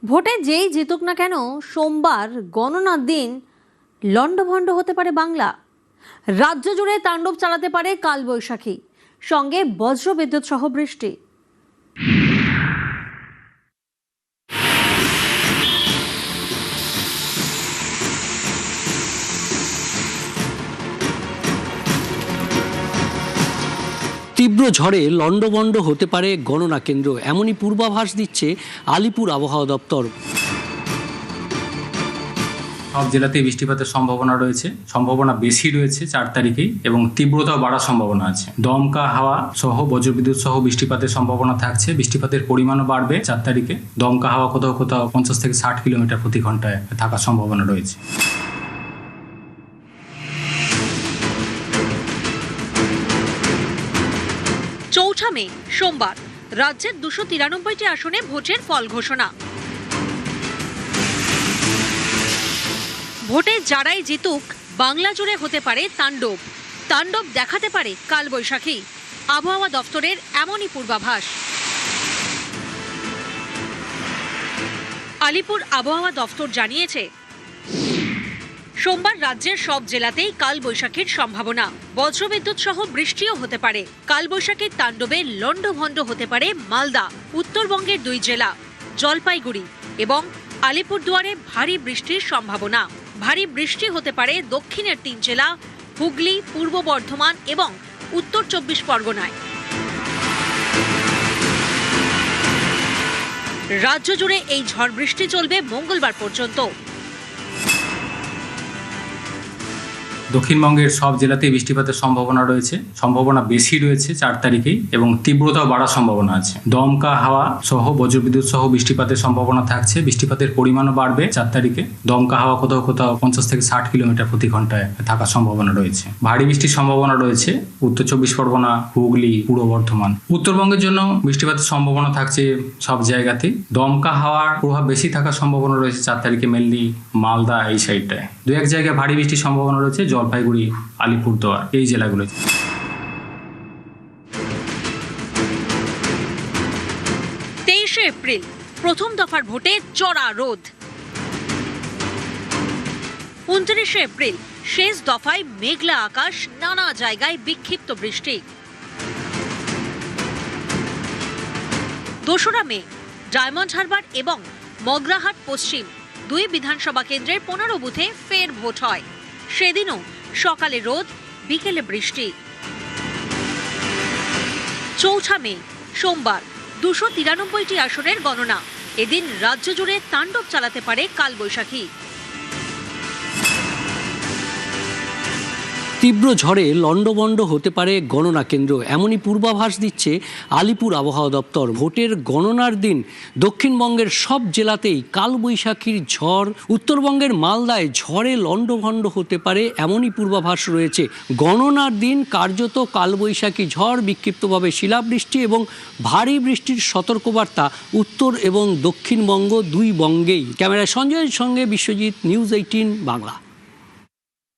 ভোটে যেই জিতুক না কেন সোমবার গণনার দিন লণ্ডভণ্ড হতে পারে বাংলা। রাজ্য জুড়ে তাণ্ডব চালাতে পারে কালবৈশাখী, সঙ্গে বজ্রবিদ্যুৎ সহ বৃষ্টি। তীব্র ঝড়ে লণ্ডভণ্ড হতে পারে গণনা কেন্দ্র, এমনই পূর্বাভাস দিচ্ছে আলিপুর আবহাওয়া দপ্তর। সব জেলাতেই বৃষ্টিপাতের সম্ভাবনা রয়েছে, সম্ভাবনা বেশি রয়েছে 4 তারিখেই, এবং তীব্রতাও বাড়ার সম্ভাবনা আছে। দমকা হাওয়া সহ বজ্রবিদ্যুৎ সহ বৃষ্টিপাতের সম্ভাবনা থাকছে। বৃষ্টিপাতের পরিমাণও বাড়বে 4 তারিখে। দমকা হাওয়া কোথাও কোথাও 50 থেকে 60 কিলোমিটার প্রতি ঘন্টায় থাকার সম্ভাবনা রয়েছে। চৌঠা মে সোমবার রাজ্যের 293টি আসনে ভোটের ফল ঘোষণা। ভোটে যারাই জিতুক বাংলা জুড়ে হতে পারে তাণ্ডব। তাণ্ডব দেখাতে পারে কালবৈশাখী। আবহাওয়া দফতরের এমনই পূর্বাভাস। আলিপুর আবহাওয়া দফতর জানিয়েছে, সোমবার রাজ্যের সব জেলাতেই কালবৈশাখীর সম্ভাবনা। বজ্রবিদ্যুৎ সহ বৃষ্টিও হতে পারে। কালবৈশাখীর তাণ্ডবে লণ্ডভণ্ড হতে পারে মালদা, উত্তরবঙ্গের 2 জেলা জলপাইগুড়ি এবং আলিপুরদুয়ারে ভারী বৃষ্টির সম্ভাবনা। ভারী বৃষ্টি হতে পারে দক্ষিণের 3 জেলা হুগলি, পূর্ব বর্ধমান এবং উত্তর 24 পরগনায়। রাজ্য জুড়ে এই ঝড় বৃষ্টি চলবে মঙ্গলবার পর্যন্ত। দক্ষিণবঙ্গের সব জেলাতেই বৃষ্টিপাতের সম্ভাবনা রয়েছে, সম্ভাবনা বেশি রয়েছে 4 তারিখেই, এবং তীব্রতাও বাড়ার সম্ভাবনা আছে। দমকা হাওয়া সহ বজ্রবিদ্যুৎ সহ বৃষ্টিপাতের সম্ভাবনা থাকছে। বৃষ্টিপাতের পরিমাণও বাড়বে 4 তারিখে। দমকা হাওয়া কোথাও কোথাও 50 থেকে 60 কিলোমিটার প্রতি ঘন্টায় থাকার সম্ভাবনা রয়েছে। ভারী বৃষ্টির সম্ভাবনা রয়েছে উত্তর 24 পরগনা, হুগলি, পূর্ব বর্ধমান। উত্তরবঙ্গের জন্য বৃষ্টিপাতের সম্ভাবনা থাকছে সব জায়গাতেই। দমকা হাওয়ার প্রভাব বেশি থাকার সম্ভাবনা রয়েছে 4 তারিখে, মেনলি মালদা এই সাইডটায়। 2-1 জায়গায় ভারী বৃষ্টির সম্ভাবনা রয়েছে জলপাইগুড়ি, আলিপুরদুয়ার এই জেলাগুলো। 23 এপ্রিল প্রথম দফার ভোটে চড়া রোদ। 29 এপ্রিল শেষ দফায় মেঘলা আকাশ, নানা জায়গায় বিক্ষিপ্ত বৃষ্টি। 2 মে ডায়মন্ড হারবার এবং মগরাহাট পশ্চিম 2 বিধানসভা কেন্দ্রের 15 বুথে ফের ভোট হয়। সেদিনও সকালে রোদ, বিকেলে বৃষ্টি। 4 মে সোমবার 293টি আসনের গণনা। এদিন রাজ্য জুড়ে তাণ্ডব চালাতে পারে কালবৈশাখী। তীব্র ঝড়ে লণ্ডভণ্ড হতে পারে গণনা কেন্দ্র, এমনই পূর্বাভাস দিচ্ছে আলিপুর আবহাওয়া দপ্তর। ভোটের গণনার দিন দক্ষিণবঙ্গের সব জেলাতেই কালবৈশাখীর ঝড়। উত্তরবঙ্গের মালদায় ঝড়ে লণ্ডভণ্ড হতে পারে এমনই পূর্বাভাস রয়েছে। গণনার দিন কার্যত কালবৈশাখী ঝড়, বিক্ষিপ্তভাবে শিলাবৃষ্টি এবং ভারী বৃষ্টির সতর্কবার্তা উত্তর এবং দক্ষিণবঙ্গ 2 বঙ্গেই। ক্যামেরায় সঞ্জয়ের সঙ্গে বিশ্বজিৎ, নিউজ 18 বাংলা।